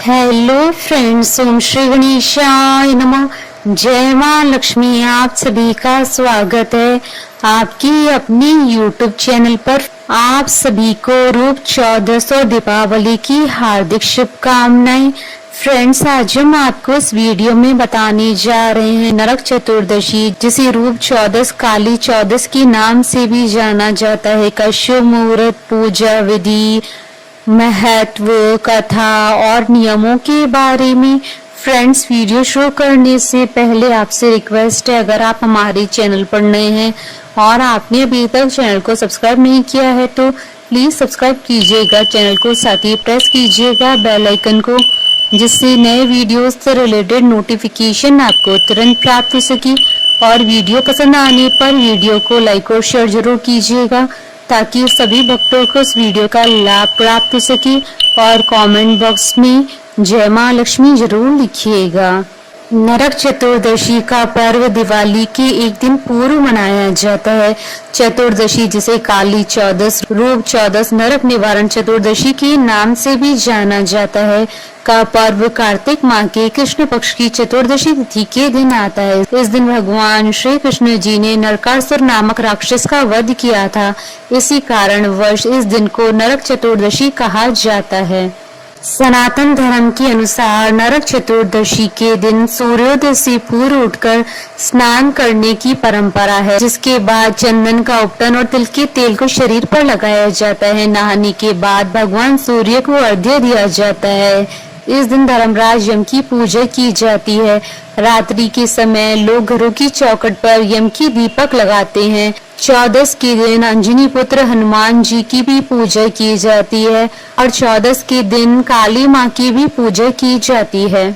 Hello friends, ओम श्री गणेशाय नमः। जय माँ लक्ष्मी। आप सभी का स्वागत है आपकी अपनी यूट्यूब चैनल पर। आप सभी को रूप चौदस और दीपावली की हार्दिक शुभकामनाएं। फ्रेंड्स, आज हम आपको इस वीडियो में बताने जा रहे हैं नरक चतुर्दशी, जिसे रूप चौदस, काली चौदस के नाम से भी जाना जाता है, का शुभ मुहूर्त, पूजा विधि, महत्व, कथा और नियमों के बारे में। फ्रेंड्स, वीडियो शुरू करने से पहले आपसे रिक्वेस्ट है, अगर आप हमारे चैनल पर नए हैं और आपने अभी तक चैनल को सब्सक्राइब नहीं किया है तो प्लीज सब्सक्राइब कीजिएगा चैनल को, साथ ही प्रेस कीजिएगा बेल आइकन को, जिससे नए वीडियोस से रिलेटेड नोटिफिकेशन आपको तुरंत प्राप्त हो सके। और वीडियो पसंद आने पर वीडियो को लाइक और शेयर जरूर कीजिएगा, ताकि सभी भक्तों को इस वीडियो का लाभ प्राप्त हो सके। और कमेंट बॉक्स में जय माँ लक्ष्मी जरूर लिखिएगा। नरक चतुर्दशी का पर्व दिवाली के एक दिन पूर्व मनाया जाता है। चतुर्दशी, जिसे काली चौदस, रूप चौदस, नरक निवारण चतुर्दशी के नाम से भी जाना जाता है, का पर्व कार्तिक माह के कृष्ण पक्ष की चतुर्दशी तिथि के दिन आता है। इस दिन भगवान श्री कृष्ण जी ने नरकासुर नामक राक्षस का वध किया था। इसी कारण वर्ष इस दिन को नरक चतुर्दशी कहा जाता है। सनातन धर्म के अनुसार नरक चतुर्दशी के दिन सूर्योदय से पूर्व उठकर स्नान करने की परंपरा है, जिसके बाद चंदन का उपटन और तिल के तेल को शरीर पर लगाया जाता है। नहाने के बाद भगवान सूर्य को अर्घ्य दिया जाता है। इस दिन धर्मराज यम की पूजा की जाती है। रात्रि के समय लोग घरों की चौखट पर यम की दीपक लगाते हैं। चौदस के दिन अंजनी पुत्र हनुमान जी की भी पूजा की जाती है और चौदस के दिन काली माँ की भी पूजा की जाती है।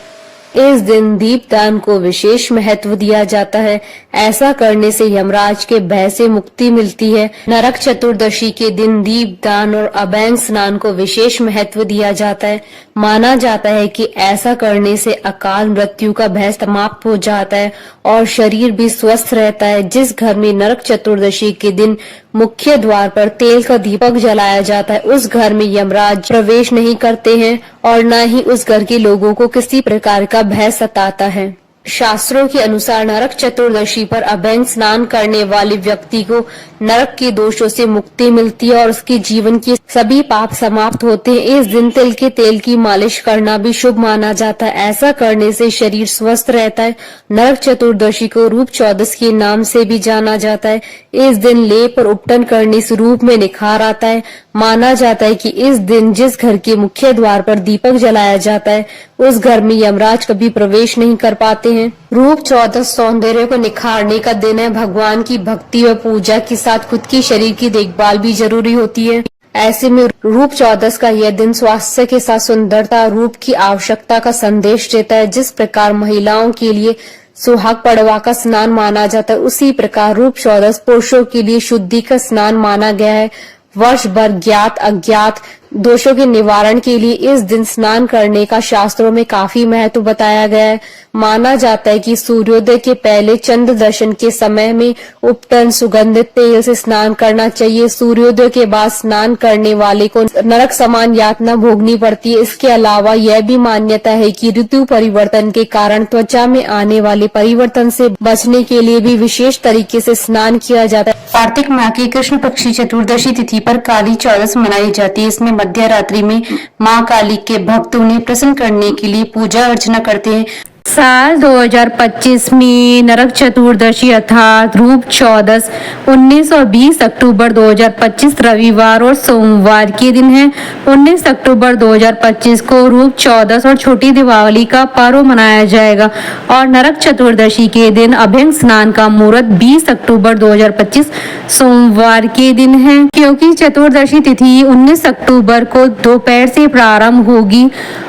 इस दिन दीपदान को विशेष महत्व दिया जाता है। ऐसा करने से यमराज के भय से मुक्ति मिलती है। नरक चतुर्दशी के दिन दीपदान और अभंग स्नान को विशेष महत्व दिया जाता है। माना जाता है कि ऐसा करने से अकाल मृत्यु का भय समाप्त हो जाता है और शरीर भी स्वस्थ रहता है। जिस घर में नरक चतुर्दशी के दिन मुख्य द्वार पर तेल का दीपक जलाया जाता है, उस घर में यमराज प्रवेश नहीं करते हैं और न ही उस घर के लोगों को किसी प्रकार का भय सताता है। शास्त्रों के अनुसार नरक चतुर्दशी पर अभंग स्नान करने वाले व्यक्ति को नरक के दोषों से मुक्ति मिलती है और उसके जीवन के सभी पाप समाप्त होते हैं। इस दिन तिल के तेल की मालिश करना भी शुभ माना जाता है। ऐसा करने से शरीर स्वस्थ रहता है। नरक चतुर्दशी को रूप चौदस के नाम से भी जाना जाता है। इस दिन लेप और उपटन करने से रूप में निखार आता है। माना जाता है कि इस दिन जिस घर के मुख्य द्वार पर दीपक जलाया जाता है, उस घर में यमराज कभी प्रवेश नहीं कर पाते हैं। रूप चौदस सौंदर्य को निखारने का दिन है। भगवान की भक्ति व पूजा के साथ खुद की शरीर की देखभाल भी जरूरी होती है। ऐसे में रूप चौदस का यह दिन स्वास्थ्य के साथ सुंदरता, रूप की आवश्यकता का संदेश देता है। जिस प्रकार महिलाओं के लिए सुहाग पड़वा का स्नान माना जाता है, उसी प्रकार रूप चौदस पुरुषों के लिए शुद्धि का स्नान माना गया है। वर्ष भर ज्ञात अज्ञात दोषों के निवारण के लिए इस दिन स्नान करने का शास्त्रों में काफी महत्व बताया गया है। माना जाता है कि सूर्योदय के पहले चंद्र दर्शन के समय में उपटन सुगंधित तेल से स्नान करना चाहिए। सूर्योदय के बाद स्नान करने वाले को नरक समान यातना भोगनी पड़ती है। इसके अलावा यह भी मान्यता है कि ऋतु परिवर्तन के कारण त्वचा में आने वाले परिवर्तन से बचने के लिए भी विशेष तरीके से स्नान किया जाता है। कार्तिक माह की कृष्ण पक्षी चतुर्दशी तिथि पर काली चौदस मनाई जाती है। इसमें मध्य रात्रि में माँ काली के भक्त उन्हें प्रसन्न करने के लिए पूजा अर्चना करते हैं। साल 2025 में नरक चतुर्दशी अर्थात रूप चौदस 19 और 20 अक्टूबर 2025 रविवार और सोमवार के दिन है। 19 अक्टूबर 2025 को रूप चौदस और छोटी दीपावली का पर्व मनाया जाएगा और नरक चतुर्दशी के दिन अभंग स्नान का मुहूर्त 20 अक्टूबर 2025 सोमवार के दिन है। क्योंकि चतुर्दशी तिथि 19 अक्टूबर को दोपहर से प्रारंभ होगी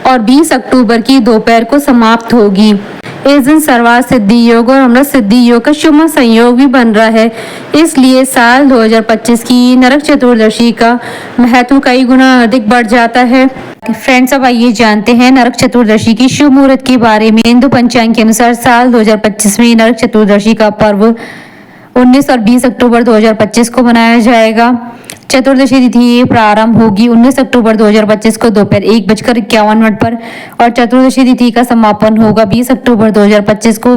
और 20 अक्टूबर की दोपहर को समाप्त होगी। इस दिन सर्वार्थ सिद्धि योग और अमृत सिद्धि योग का शुभ संयोग भी बन रहा है। इसलिए साल 2025 की नरक चतुर्दशी का महत्व कई गुना अधिक बढ़ जाता है। फ्रेंड्स, अब आइए जानते हैं नरक चतुर्दशी की शुभ मुहूर्त के बारे में। हिंदू पंचांग के अनुसार साल 2025 में नरक चतुर्दशी का पर्व 19 और 20 अक्टूबर 2025 को मनाया जाएगा। चतुर्दशी तिथि प्रारंभ होगी 19 अक्टूबर 2025 को दोपहर 1:51 पर और चतुर्दशी तिथि का समापन होगा 20 अक्टूबर 2025 को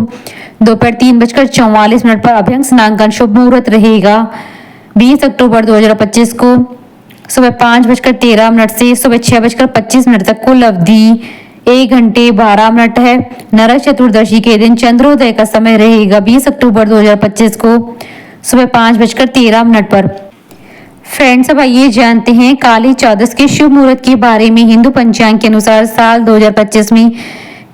दोपहर 3:44 पर। अभ्यंग स्नान का शुभ मुहूर्त रहेगा 20 अक्टूबर 2025 को सुबह 5:13 से सुबह 6:25 तक। कुल अवधि 1 घंटे 12 मिनट है। नरक चतुर्दशी के दिन चंद्रोदय का समय रहेगा 20 अक्टूबर 2025 को सुबह 5:13 पर। फ्रेंड्स, अब आइए जानते हैं काली चौदस के शुभ मुहूर्त के बारे में। हिंदू पंचांग के अनुसार साल 2025 में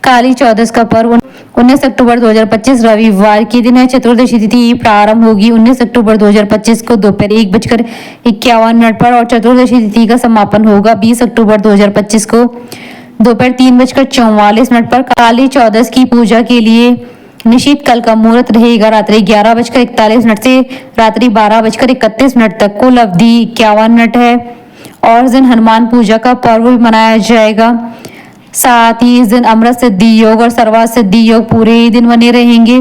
काली चौदस का पर्व 19 अक्टूबर 2025 रविवार के दिन है। चतुर्दशी तिथि प्रारंभ होगी 19 अक्टूबर 2025 को दोपहर 1:51 पर और चतुर्दशी तिथि का समापन होगा 20 अक्टूबर 2025 को दोपहर 3:44 पर। काली चौदस की पूजा के लिए निश्चित कल का मुहूर्त रहेगा रात्रि 11:41 से रात्रि 12:31 तक। कुल अवधि 51 मिनट है और इस दिन हनुमान पूजा का पर्व भी मनाया जाएगा। साथ ही इस दिन अमृत सिद्धि योग और सर्वार्थ सिद्धि योग पूरे दिन बने रहेंगे।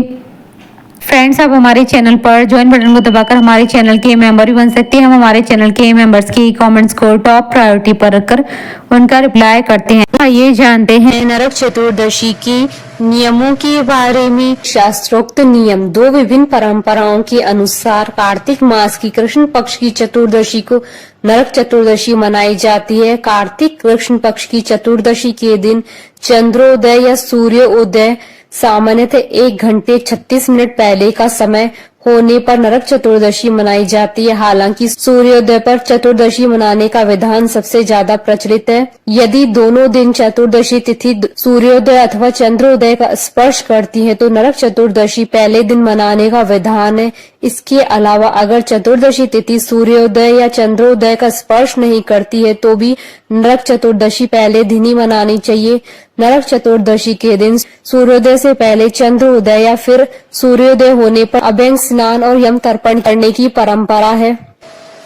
फ्रेंड्स, आप हमारे चैनल पर ज्वाइन बटन को दबाकर हमारे चैनल के मेंबर भी बन सकते हैं। हम हमारे चैनल के मेंबर्स के कमेंट्स को टॉप प्रायोरिटी पर रखकर उनका रिप्लाई करते हैं। आइए जानते हैं नरक चतुर्दशी के नियमों के बारे में। शास्त्रोक्त नियम। 2 विभिन्न परंपराओं के अनुसार कार्तिक मास की कृष्ण पक्ष की चतुर्दशी को नरक चतुर्दशी मनाई जाती है। कार्तिक कृष्ण पक्ष की चतुर्दशी के दिन चंद्रोदय या सूर्योदय सामान्यतः 1 घंटे 36 मिनट पहले का समय होने पर नरक चतुर्दशी मनाई जाती है। हालांकि सूर्योदय पर चतुर्दशी मनाने का विधान सबसे ज्यादा प्रचलित है। यदि दोनों दिन चतुर्दशी तिथि सूर्योदय अथवा चंद्रोदय का स्पर्श करती है तो नरक चतुर्दशी पहले दिन मनाने का विधान है। इसके अलावा अगर चतुर्दशी तिथि सूर्योदय या चंद्रोदय का स्पर्श नहीं करती है तो भी नरक चतुर्दशी पहले दिन ही मनानी चाहिए। नरक चतुर्दशी के दिन सूर्योदय से पहले चंद्रोदय या फिर सूर्योदय होने पर अभ्यंग स्नान और यम तर्पण करने की परंपरा है।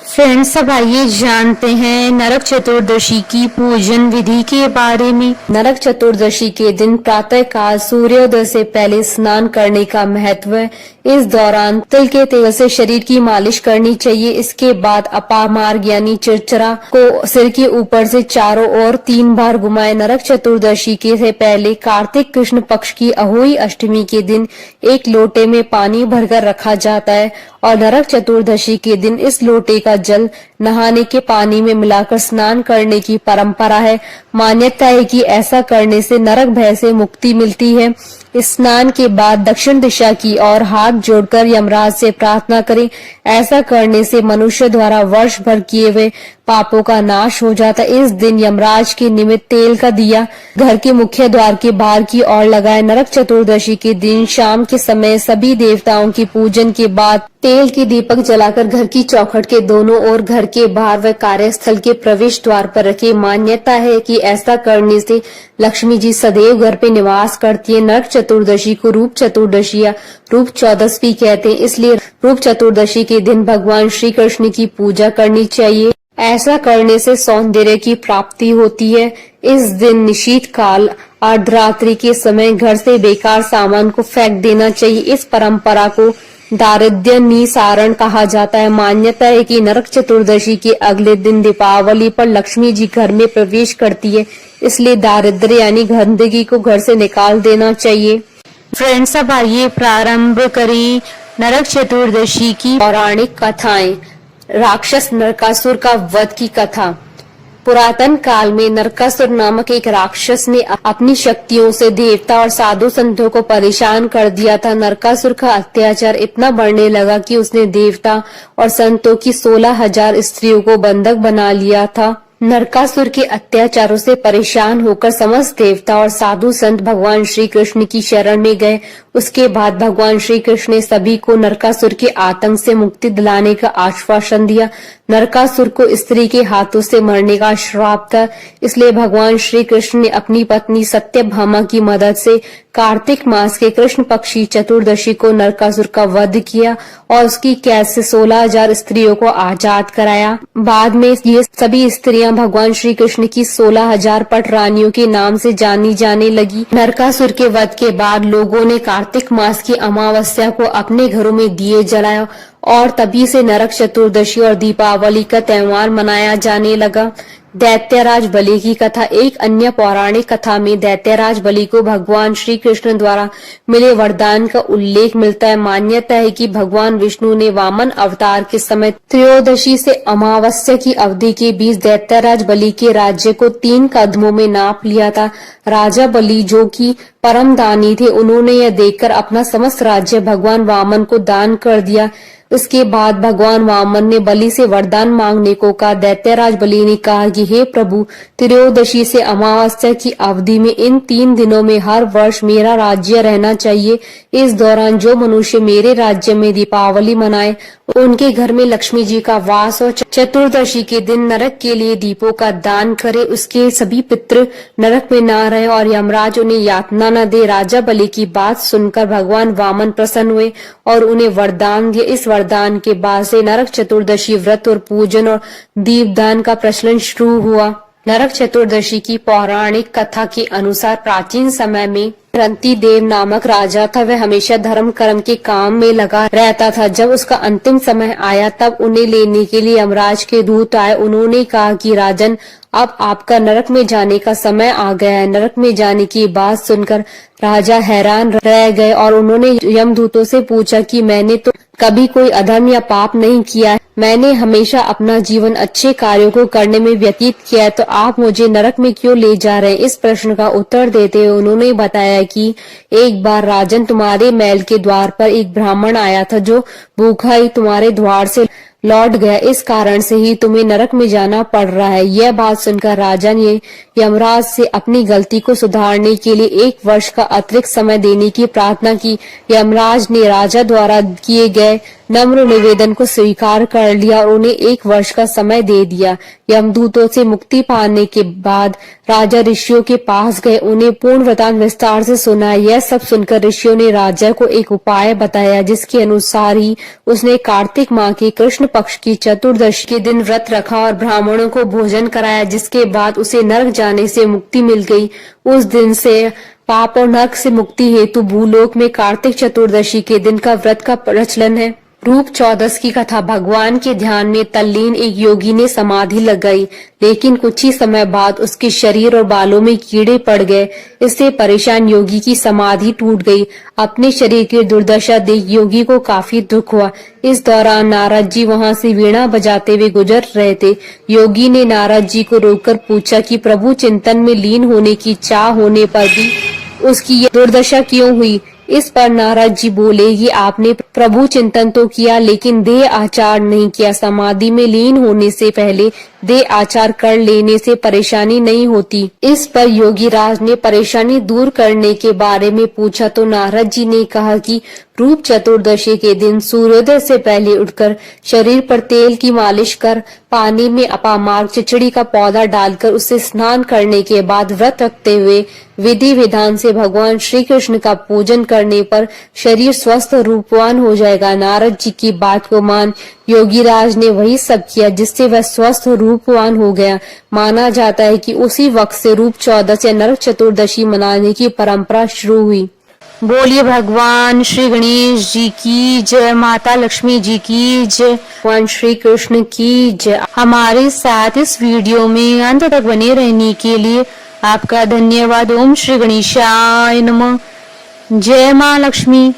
फ्रेंड्स, अब आइए जानते हैं नरक चतुर्दशी की पूजन विधि के बारे में। नरक चतुर्दशी के दिन प्रातः काल सूर्योदय से पहले स्नान करने का महत्व है। इस दौरान तिल के तेल से शरीर की मालिश करनी चाहिए। इसके बाद अपामार्ग यानी चिरचरा को सिर के ऊपर से चारों ओर 3 बार घुमाएं। नरक चतुर्दशी के से पहले कार्तिक कृष्ण पक्ष की अहोई अष्टमी के दिन 1 लोटे में पानी भरकर रखा जाता है और नरक चतुर्दशी के दिन इस लोटे का जल नहाने के पानी में मिलाकर स्नान करने की परंपरा है। मान्यता है कि ऐसा करने से नरक भय से मुक्ति मिलती है। स्नान के बाद दक्षिण दिशा की ओर हाथ जोड़कर यमराज से प्रार्थना करें। ऐसा करने से मनुष्य द्वारा वर्ष भर किए हुए पापों का नाश हो जाता है। इस दिन यमराज के निमित्त तेल का दिया घर के मुख्य द्वार के बाहर की ओर लगाए। नरक चतुर्दशी के दिन शाम के समय सभी देवताओं की पूजन के बाद तेल के दीपक जलाकर घर की चौखट के दोनों ओर, घर के बाहर व कार्यस्थल के प्रवेश द्वार पर रखे। मान्यता है कि ऐसा करने से लक्ष्मी जी सदैव घर पे निवास करती है। नरक चतुर्दशी को रूप चतुर्दशी या रूप चौदस भी कहते हैं, इसलिए रूप चतुर्दशी के दिन भगवान श्री कृष्ण की पूजा करनी चाहिए। ऐसा करने से सौंदर्य की प्राप्ति होती है। इस दिन निशीत काल अर्धरात्रि के समय घर से बेकार सामान को फेंक देना चाहिए। इस परंपरा को दारिद्र्य निसारण कहा जाता है। मान्यता है कि नरक चतुर्दशी के अगले दिन दीपावली पर लक्ष्मी जी घर में प्रवेश करती है, इसलिए दारिद्र्य यानी गंदगी को घर से निकाल देना चाहिए। फ्रेंड्स, अब आइए प्रारंभ करें नरक चतुर्दशी की पौराणिक कथाएं। राक्षस नरकासुर का वध की कथा। पुरातन काल में नरकासुर नामक एक राक्षस ने अपनी शक्तियों से देवता और साधु संतों को परेशान कर दिया था। नरकासुर का अत्याचार इतना बढ़ने लगा कि उसने देवता और संतों की 16,000 स्त्रियों को बंधक बना लिया था। नरकासुर के अत्याचारों से परेशान होकर समस्त देवता और साधु संत भगवान श्री कृष्ण की शरण में गए। उसके बाद भगवान श्री कृष्ण ने सभी को नरकासुर के आतंक से मुक्ति दिलाने का आश्वासन दिया। नरकासुर को स्त्री के हाथों से मरने का श्राप था, इसलिए भगवान श्री कृष्ण ने अपनी पत्नी सत्यभामा की मदद से कार्तिक मास के कृष्ण पक्षी चतुर्दशी को नरकासुर का वध किया और उसकी कैद से 16,000 स्त्रियों को आजाद कराया। बाद में ये सभी स्त्रियां भगवान श्री कृष्ण की 16,000 पट रानियों के नाम से जानी जाने लगी। नरकासुर के वध के बाद लोगों ने कार्तिक मास की अमावस्या को अपने घरों में दिए जलाया और तभी से नरक चतुर्दशी और दीपावली का त्यौहार मनाया जाने लगा। दैत्यराज बलि की कथा। एक अन्य पौराणिक कथा में दैत्यराज बलि को भगवान श्री कृष्ण द्वारा मिले वरदान का उल्लेख मिलता है। मान्यता है कि भगवान विष्णु ने वामन अवतार के समय त्रयोदशी से अमावस्या की अवधि के बीच दैत्यराज बलि के राज्य को 3 कदमों में नाप लिया था। राजा बलि जो कि परम दानी थे, उन्होंने यह देखकर अपना समस्त राज्य भगवान वामन को दान कर दिया। उसके बाद भगवान वामन ने बलि से वरदान मांगने को कहा। दैत्यराज बलि ने कहा कि हे प्रभु, त्रयोदशी से अमावस्या की अवधि में इन 3 दिनों में हर वर्ष मेरा राज्य रहना चाहिए। इस दौरान जो मनुष्य मेरे राज्य में दीपावली मनाए, उनके घर में लक्ष्मी जी का वास और चतुर्दशी के दिन नरक के लिए दीपों का दान करे, उसके सभी पितृ नरक में न रहे और यमराज उन्हें यातना न दे। राजा बलि की बात सुनकर भगवान वामन प्रसन्न हुए और उन्हें वरदान दिए। इस वरदान के बाद से नरक चतुर्दशी व्रत और पूजन और दीपदान का प्रचलन शुरू हुआ। नरक चतुर्दशी की पौराणिक कथा के अनुसार प्राचीन समय में रंती देव नामक राजा था। वह हमेशा धर्म कर्म के काम में लगा रहता था। जब उसका अंतिम समय आया तब उन्हें लेने के लिए यमराज के दूत आए। उन्होंने कहा कि राजन, अब आपका नरक में जाने का समय आ गया है। नरक में जाने की बात सुनकर राजा हैरान रह गए और उन्होंने यमदूतों से पूछा कि मैंने तो कभी कोई अधर्म या पाप नहीं किया है। मैंने हमेशा अपना जीवन अच्छे कार्यों को करने में व्यतीत किया है, तो आप मुझे नरक में क्यों ले जा रहे हैं? इस प्रश्न का उत्तर देते हुए उन्होंने बताया कि एक बार राजन, तुम्हारे महल के द्वार पर एक ब्राह्मण आया था जो भूखा ही तुम्हारे द्वार से लौट गया। इस कारण से ही तुम्हें नरक में जाना पड़ रहा है। यह बात सुनकर राजा ने यमराज से अपनी गलती को सुधारने के लिए 1 वर्ष का अतिरिक्त समय देने की प्रार्थना की। यमराज ने राजा द्वारा किए गए नम्र निवेदन को स्वीकार कर लिया और उन्हें 1 वर्ष का समय दे दिया। यमदूतों से मुक्ति पाने के बाद राजा ऋषियों के पास गए, उन्हें पूर्ण वृतांत विस्तार से सुनाया। यह सब सुनकर ऋषियों ने राजा को एक उपाय बताया, जिसके अनुसार ही उसने कार्तिक माह के कृष्ण पक्ष की चतुर्दशी के दिन व्रत रखा और ब्राह्मणों को भोजन कराया, जिसके बाद उसे नरक जाने से मुक्ति मिल गई। उस दिन से पाप और नरक से मुक्ति हेतु भूलोक में कार्तिक चतुर्दशी के दिन का व्रत का प्रचलन है। रूप चौदस की कथा। भगवान के ध्यान में तल्लीन एक योगी ने समाधि लगाई, लेकिन कुछ ही समय बाद उसके शरीर और बालों में कीड़े पड़ गए। इससे परेशान योगी की समाधि टूट गई। अपने शरीर की दुर्दशा देख योगी को काफी दुख हुआ। इस दौरान नारद जी वहां से वीणा बजाते हुए गुजर रहे थे। योगी ने नारद जी को रोककर पूछा कि प्रभु चिंतन में लीन होने की चाह होने पर भी उसकी यह दुर्दशा क्यों हुई? इस पर नारद जी बोले कि आपने प्रभु चिंतन तो किया, लेकिन देह आचार नहीं किया। समाधि में लीन होने से पहले देह आचार कर लेने से परेशानी नहीं होती। इस पर योगी राज ने परेशानी दूर करने के बारे में पूछा तो नारद जी ने कहा कि रूप चतुर्दशी के दिन सूर्योदय से पहले उठकर शरीर पर तेल की मालिश कर, पानी में अपामार्ग चिचड़ी का पौधा डालकर उससे स्नान करने के बाद व्रत रखते हुए विधि विधान से भगवान श्री कृष्ण का पूजन करने पर शरीर स्वस्थ रूपवान हो जाएगा। नारद जी की बात को मान योगी राज ने वही सब किया, जिससे वह स्वस्थ रूपवान हो गया। माना जाता है कि उसी वक्त से रूप चौदस या नरक चतुर्दशी मनाने की परंपरा शुरू हुई। बोलिए भगवान श्री गणेश जी की जय, माता लक्ष्मी जी की जय, भगवान श्री कृष्ण की जय। हमारे साथ इस वीडियो में अंत तक बने रहने के लिए आपका धन्यवाद। ओम श्री गणेशाय नमः। जय माँ लक्ष्मी।